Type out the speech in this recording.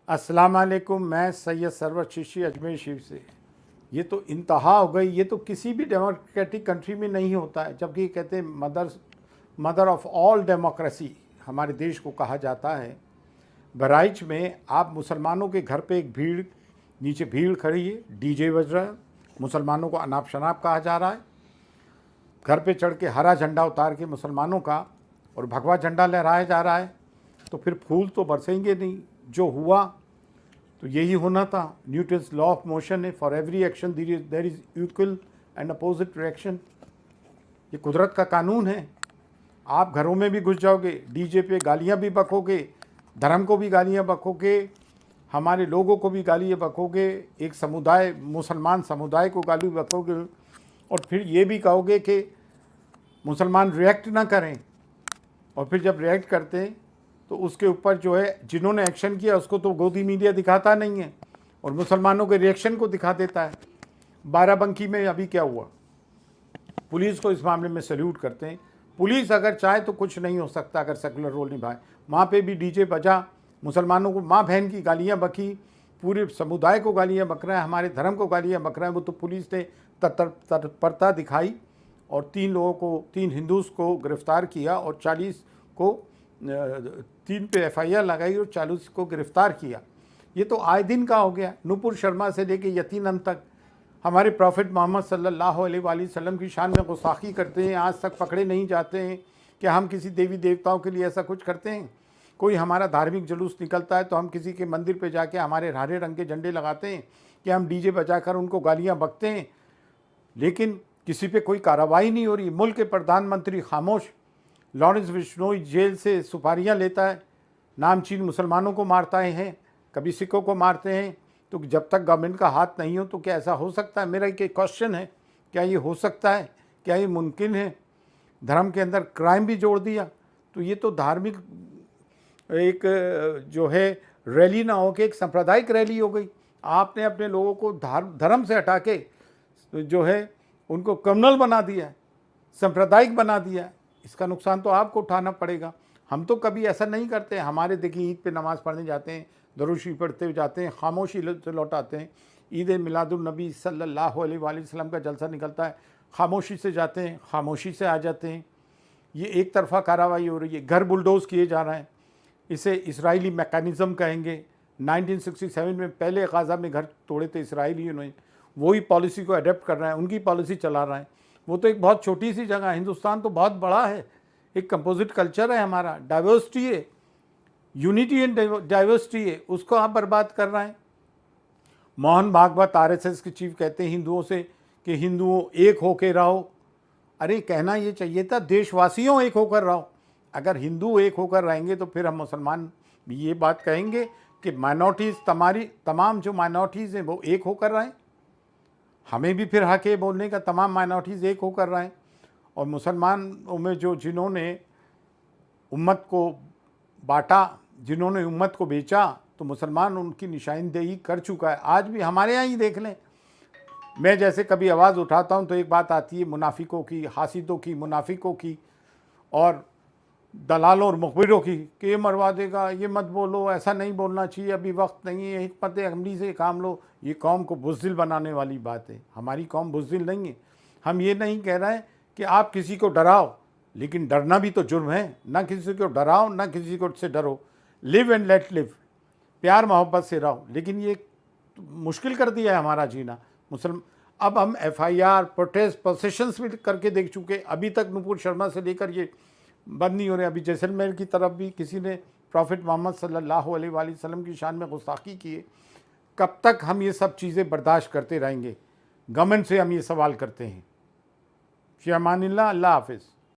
अस्सलाम वालेकुम। मैं सैयद सरवर चिश्ती अजमेर शरीफ से। ये तो इंतहा हो गई, ये तो किसी भी डेमोक्रेटिक कंट्री में नहीं होता है। जबकि कहते हैं मदर ऑफ ऑल डेमोक्रेसी हमारे देश को कहा जाता है। बहराइच में आप मुसलमानों के घर पे एक भीड़, नीचे भीड़ खड़ी है, डीजे बज रहा है, मुसलमानों को अनाप शनाप कहा जा रहा है। घर पे चढ़ के हरा झंडा उतार के मुसलमानों का और भगवा झंडा लहराया जा रहा है। तो फिर फूल तो बरसेंगे नहीं। जो हुआ तो यही होना था। न्यूटन्स लॉ ऑफ मोशन है, for every action there is equal and opposite reaction. ये कुदरत का कानून है। आप घरों में भी घुस जाओगे, डीजे पे गालियाँ भी बकोगे, धर्म को भी गालियाँ बकोगे, हमारे लोगों को भी गालियाँ बकोगे, एक समुदाय मुसलमान समुदाय को गाली बकोगे, और फिर ये भी कहोगे कि मुसलमान रिएक्ट ना करें। और फिर जब रिएक्ट करते हैं तो उसके ऊपर जो है जिन्होंने एक्शन किया उसको तो गोदी मीडिया दिखाता नहीं है और मुसलमानों के रिएक्शन को दिखा देता है। बाराबंकी में अभी क्या हुआ, पुलिस को इस मामले में सैल्यूट करते हैं। पुलिस अगर चाहे तो कुछ नहीं हो सकता अगर सेकुलर रोल निभाए। वहाँ पे भी डीजे बजा, मुसलमानों को माँ बहन की गालियाँ बकी, पूरे समुदाय को गालियाँ बक रहा है, हमारे धर्म को गालियाँ बक रहा है। वो तो पुलिस ने तत्परता दिखाई और 3 हिंदूज़ को गिरफ़्तार किया और 40 को 3 पे FIR लगाई और 40 को गिरफ़्तार किया। ये तो आए दिन का हो गया। नूपुर शर्मा से लेके यतीनन तक हमारे प्रॉफिट मोहम्मद सल्लल्लाहु अलैहि वसल्लम की शान में गुस्ताखी करते हैं। आज तक पकड़े नहीं जाते हैं कि हम किसी देवी देवताओं के लिए ऐसा कुछ करते हैं। कोई हमारा धार्मिक जुलूस निकलता है तो हम किसी के मंदिर पे जाके हमारे हरे रंग के झंडे लगाते हैं कि हम डीजे बजाकर उनको गालियाँ बकते हैं, लेकिन किसी पे कोई कार्रवाई नहीं हो रही। मुल्क के प्रधानमंत्री खामोश। लॉरेंस बिश्नोई जेल से सुपारियाँ लेता है, नामचीन मुसलमानों को मारता है, कभी सिखों को मारते हैं। तो जब तक गवर्नमेंट का हाथ नहीं हो तो क्या ऐसा हो सकता है? मेरा एक क्वेश्चन है, क्या ये हो सकता है? क्या ये मुमकिन है? धर्म के अंदर क्राइम भी जोड़ दिया। तो ये तो धार्मिक एक जो है रैली ना हो के एक सांप्रदायिक रैली हो गई। आपने अपने लोगों को धर्म से हटा के जो है उनको कम्युनल बना दिया है, सांप्रदायिक बना दिया है। इसका नुकसान तो आपको उठाना पड़ेगा। हम तो कभी ऐसा नहीं करते। हमारे देखिए ईद पे नमाज़ पढ़ने जाते हैं, दरूद शरीफ पढ़ते हुए जाते हैं, खामोशी से लौटाते हैं। ईद मिलादुन नबी सल्लल्लाहु अलैहि वसल्लम का जलसा निकलता है, खामोशी से जाते हैं, खामोशी से आ जाते हैं। ये एक तरफ़ा कार्रवाई हो रही है। घर बुलडोज़ किए जा रहे हैं। इसे इसराइली मैकेनिज़्म कहेंगे। 1967 में पहले गाज़ा में घर तोड़े थे इसराइलियों ने, वही पॉलिसी को अडेप्ट कर रहे हैं, उनकी पॉलिसी चला रहे हैं। वो तो एक बहुत छोटी सी जगह है। हिंदुस्तान तो बहुत बड़ा है, एक कंपोजिट कल्चर है हमारा, डाइवर्सिटी है, यूनिटी एंड डाइवर्सिटी है, उसको आप बर्बाद कर रहे हैं। मोहन भागवत RSS के चीफ कहते हैं हिंदुओं से कि हिंदुओं एक होकर रहो। अरे कहना ये चाहिए था देशवासियों एक होकर रहो। अगर हिंदू एक होकर रहेंगे तो फिर हम मुसलमान भी ये बात कहेंगे कि माइनॉरिटीज़ तमाम जो माइनॉरिटीज़ हैं वो एक होकर रहें। हमें भी फिर हक है बोलने का, तमाम माइनॉरिटीज़ एक होकर रहें। और मुसलमानों में जो जिन्होंने उम्मत को बांटा, जिन्होंने उम्मत को बेचा, तो मुसलमान उनकी निशानदेही कर चुका है। आज भी हमारे यहाँ ही देख लें, मैं जैसे कभी आवाज़ उठाता हूँ तो एक बात आती है मुनाफिकों की, हासिदों की, मुनाफिकों की और दलालों और मुखबिरों की कि ये मरवा देगा, ये मत बोलो, ऐसा नहीं बोलना चाहिए, अभी वक्त नहीं है, हिकमत अमली से काम लो। ये कौम को बुज़दिल बनाने वाली बात है। हमारी कौम बुज़दिल नहीं है। हम ये नहीं कह रहे हैं कि आप किसी को डराओ, लेकिन डरना भी तो जुर्म है। ना किसी को डराओ, ना किसी को से डरो। लिव एंड लेट लिव, प्यार मोहब्बत से रहो। लेकिन ये मुश्किल कर दिया है हमारा जीना। अब हम FIR, प्रोटेस्ट, प्रोसेशंस भी करके देख चुके। अभी तक नूपुर शर्मा से लेकर ये बंद नहीं हो रहे। अभी जैसलमेर की तरफ भी किसी ने प्रॉफिट मोहम्मद सल्लल्लाहु अलैहि वसल्लम की शान में गुस्ताखी की है। कब तक हम ये सब चीज़ें बर्दाश्त करते रहेंगे? गवर्नमेंट से हम ये सवाल करते हैं। फ़ी अमानिल्लाह, अल्लाह हाफ़िज़।